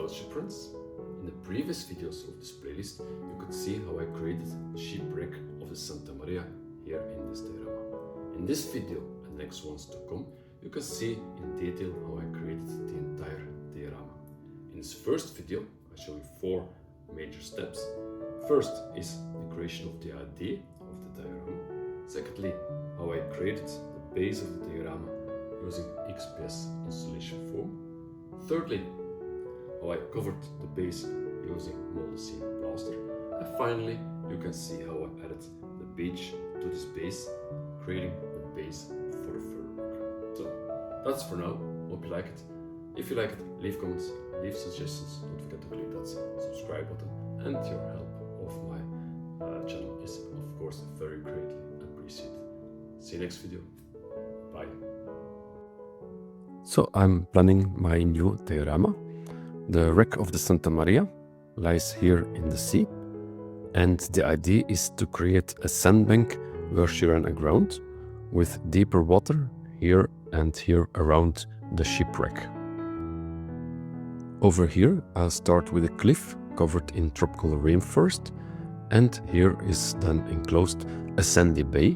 fellowship friends. In the previous videos of this playlist, you could see how I created the shipwreck of the Santa Maria here in this diorama. In this video and the next ones to come, you can see in detail how I created the entire diorama. In this first video, I show you 4 major steps. First is the creation of the idea of the diorama. Secondly, how I created the base of the diorama using XPS installation foam. Thirdly, how I covered the base using molded seam plaster. And finally, you can see how I added the beach to this base, creating the base for the further. So that's for now. Hope you like it. If you like it, leave comments, leave suggestions. Don't forget to click that subscribe button, and your help of my channel is of course very greatly appreciated. See you next video. Bye. So I'm planning my new diorama. The wreck of the Santa Maria lies here in the sea, and the idea is to create a sandbank where she ran aground with deeper water here and here around the shipwreck. Over here I'll start with a cliff covered in tropical rainforest, and here is then enclosed a sandy bay.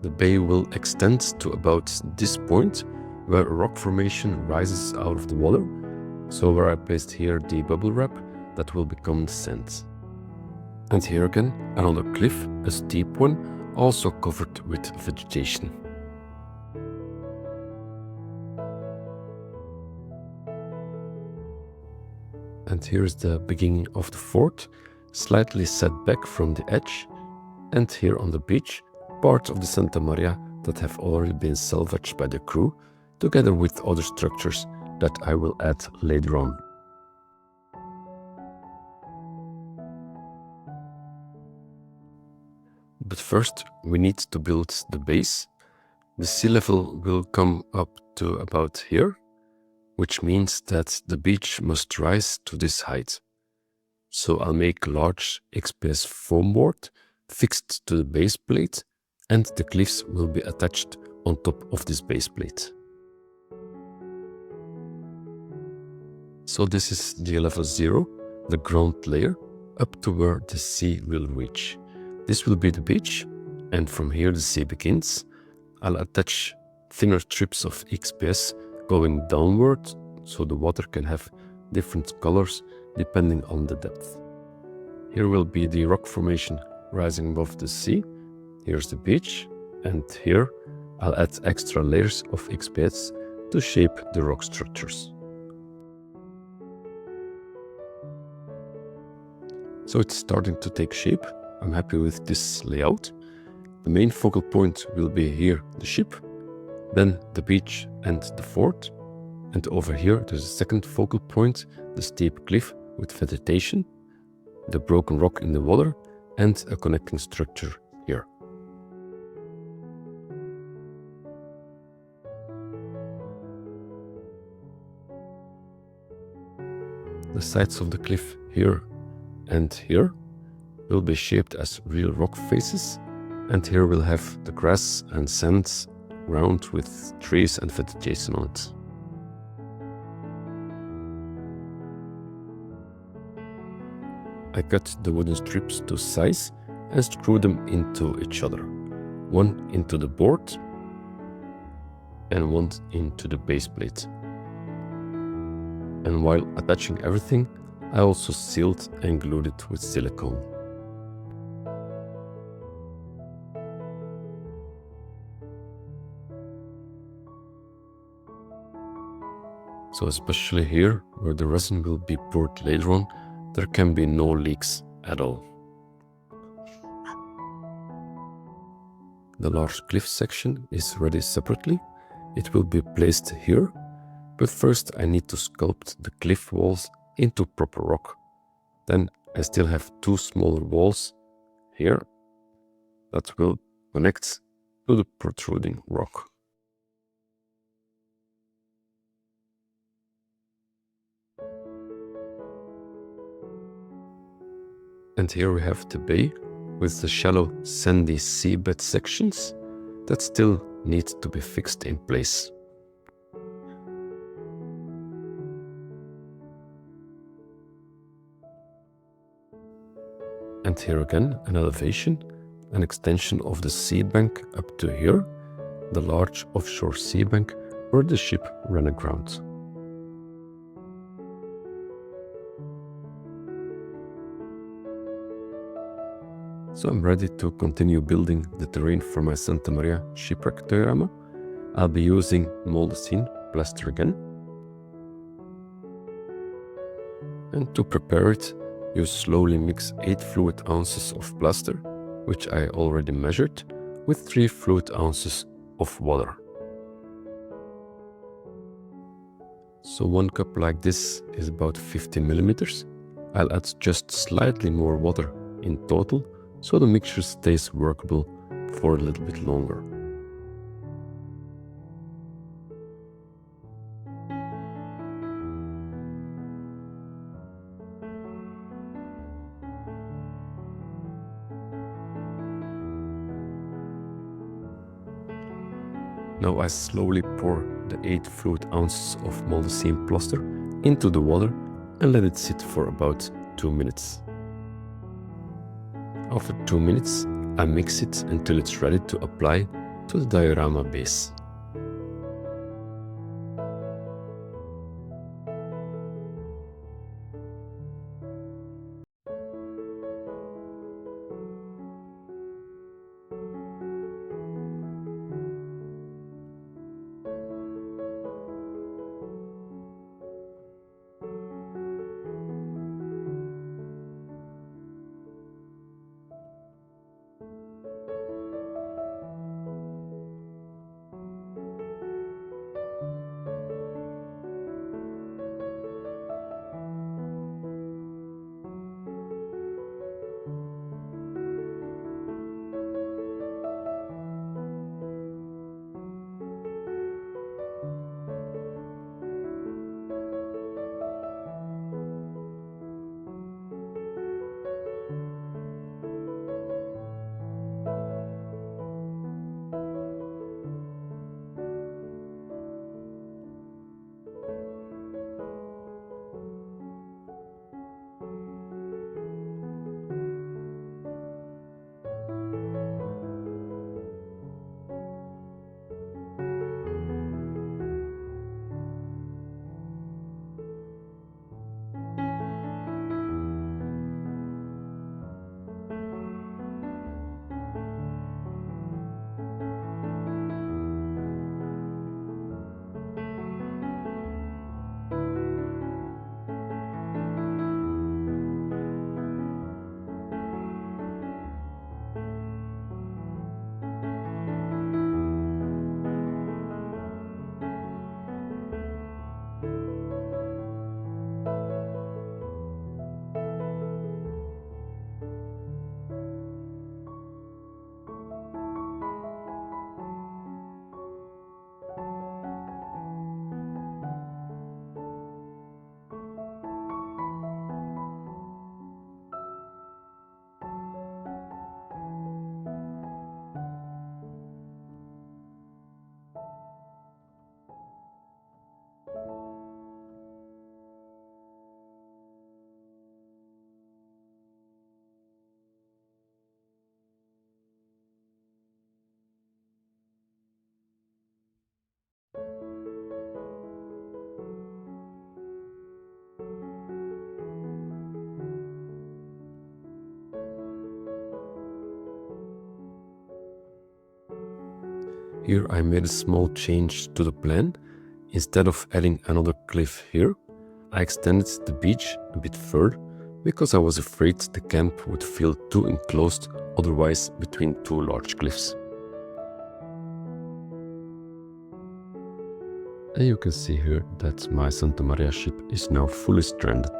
The bay will extend to about this point where a rock formation rises out of the water, so where I placed here the bubble wrap that will become the sand. And here again another cliff, a steep one, also covered with vegetation. And here is the beginning of the fort, slightly set back from the edge, and here on the beach, parts of the Santa Maria that have already been salvaged by the crew, together with other structures that I will add later on. But first we need to build the base. The sea level will come up to about here, which means that the beach must rise to this height. So I'll make a large XPS foam board fixed to the base plate, and the cliffs will be attached on top of this base plate. So this is the level 0, the ground layer, up to where the sea will reach. This will be the beach, and from here the sea begins. I'll attach thinner strips of XPS going downward, so the water can have different colors depending on the depth. Here will be the rock formation rising above the sea. Here's the beach, and here I'll add extra layers of XPS to shape the rock structures. So it's starting to take shape. I'm happy with this layout. The main focal point will be here, the ship, then the beach and the fort. And over here there's a second focal point, the steep cliff with vegetation, the broken rock in the water, and a connecting structure here. The sides of the cliff here and here will be shaped as real rock faces, and here we'll have the grass and sand ground with trees and vegetation on it. I cut the wooden strips to size and screw them into each other, one into the board and one into the base plate. And while attaching everything, I also sealed and glued it with silicone. So especially here, where the resin will be poured later on, there can be no leaks at all. The large cliff section is ready separately. It will be placed here, but first I need to sculpt the cliff walls into proper rock. Then I still have 2 smaller walls here that will connect to the protruding rock. And here we have the bay with the shallow sandy seabed sections that still need to be fixed in place. And here again an elevation, an extension of the sea bank up to here, the large offshore sea bank where the ship ran aground. So I'm ready to continue building the terrain for my Santa Maria Shipwreck Diorama. I'll be using molded plaster again. And to prepare it, you slowly mix 8 fluid ounces of plaster, which I already measured, with 3 fluid ounces of water. So 1 cup like this is about 50 millimeters. I'll add just slightly more water in total, so the mixture stays workable for a little bit longer. Now I slowly pour the 8 fluid ounces of molded plaster into the water and let it sit for about 2 minutes. After 2 minutes, I mix it until it's ready to apply to the diorama base. Here I made a small change to the plan. Instead of adding another cliff here, I extended the beach a bit further because I was afraid the camp would feel too enclosed otherwise between 2 large cliffs. And you can see here that my Santa Maria ship is now fully stranded.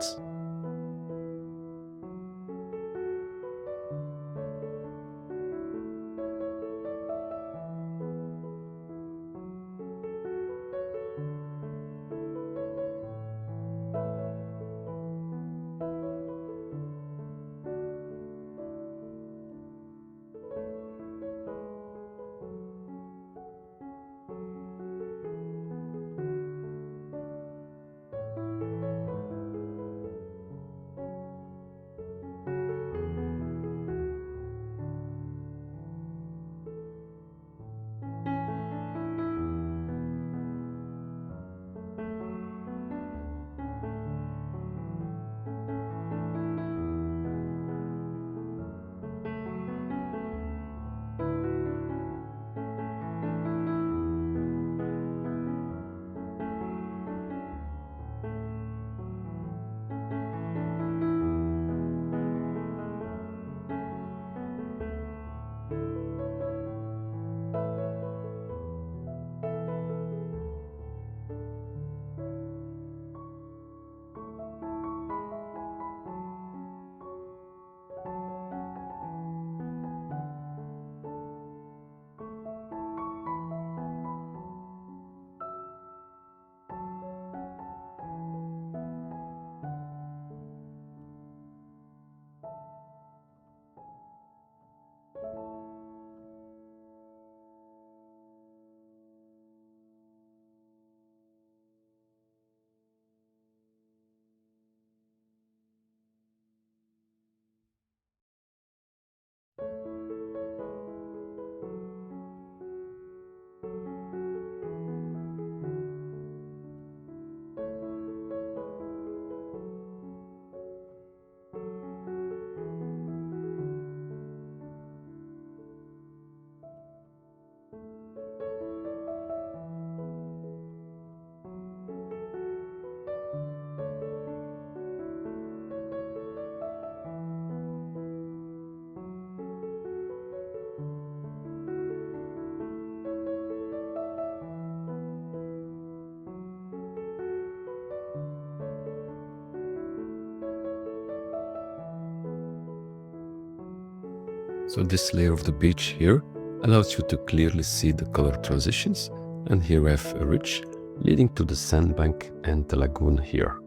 So this layer of the beach here allows you to clearly see the color transitions, and here we have a ridge leading to the sandbank and the lagoon here.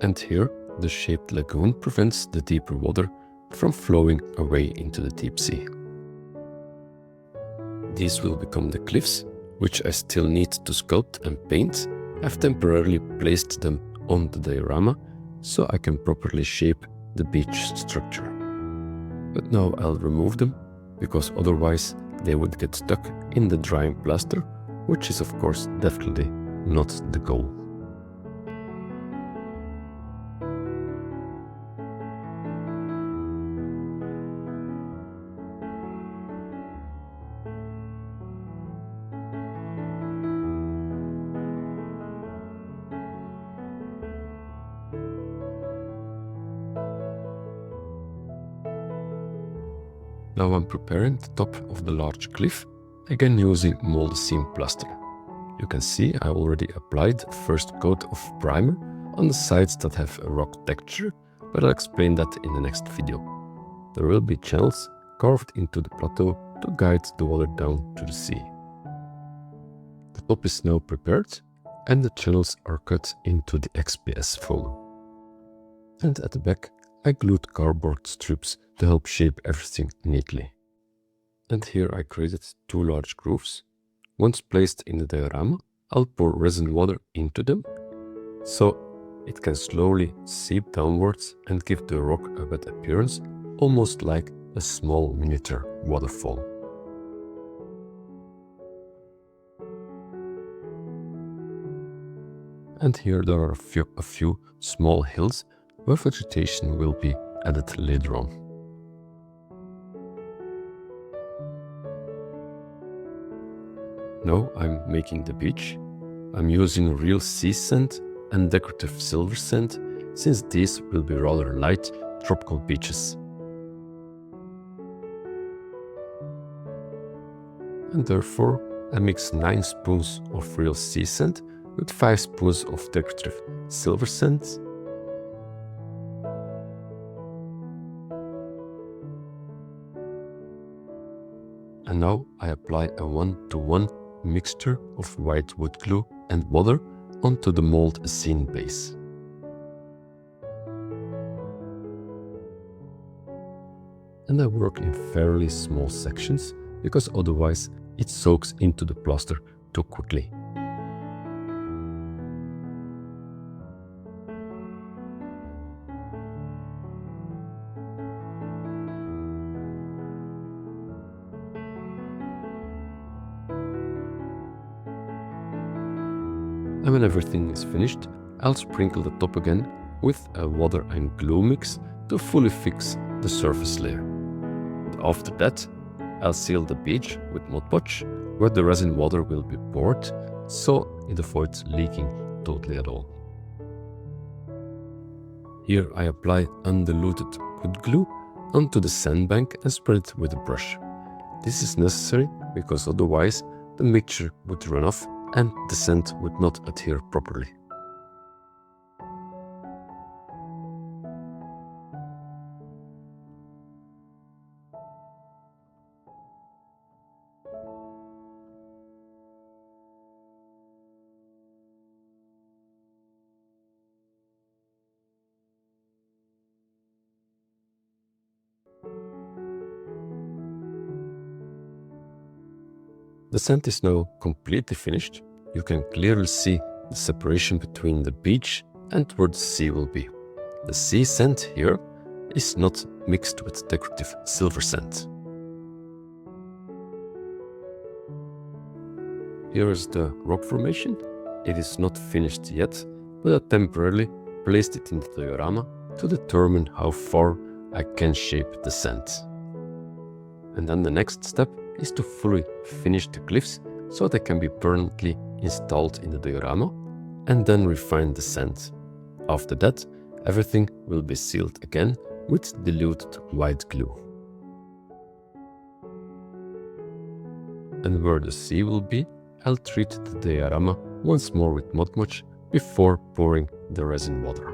And here the shaped lagoon prevents the deeper water from flowing away into the deep sea. These will become the cliffs, which I still need to sculpt and paint. I've temporarily placed them on the diorama so I can properly shape the beach structure. But now I'll remove them, because otherwise they would get stuck in the drying plaster, which is of course definitely not the goal. Now I'm preparing the top of the large cliff, again using mold seam plaster. You can see I already applied the first coat of primer on the sides that have a rock texture, but I'll explain that in the next video. There will be channels carved into the plateau to guide the water down to the sea. The top is now prepared and the channels are cut into the XPS foam. And at the back I glued cardboard strips to help shape everything neatly. And here I created two large grooves. Once placed in the diorama, I'll pour resin water into them, so it can slowly seep downwards and give the rock a wet appearance, almost like a small miniature waterfall. And here there are a few small hills where vegetation will be added later on. Now I'm making the beach. I'm using real sea sand and decorative silver sand, since these will be rather light tropical beaches. And therefore I mix 9 spoons of real sea sand with 5 spoons of decorative silver sand. And now I apply a 1-to-1 mixture of white wood glue and water onto the mold scene base. And I work in fairly small sections, because otherwise it soaks into the plaster too quickly. And when everything is finished, I'll sprinkle the top again with a water and glue mix to fully fix the surface layer. And after that, I'll seal the beach with Mod Podge, where the resin water will be poured, so it avoids leaking totally at all. Here I apply undiluted wood glue onto the sandbank and spread it with a brush. This is necessary because otherwise the mixture would run off and the sand would not adhere properly. The sand is now completely finished. You can clearly see the separation between the beach and where the sea will be. The sea sand here is not mixed with decorative silver sand. Here is the rock formation. It is not finished yet, but I temporarily placed it in the diorama to determine how far I can shape the sand. And then the next step is to fully finish the cliffs so they can be permanently installed in the diorama, and then refine the sand. After that, everything will be sealed again with diluted white glue. And where the sea will be, I'll treat the diorama once more with Mod Podge before pouring the resin water.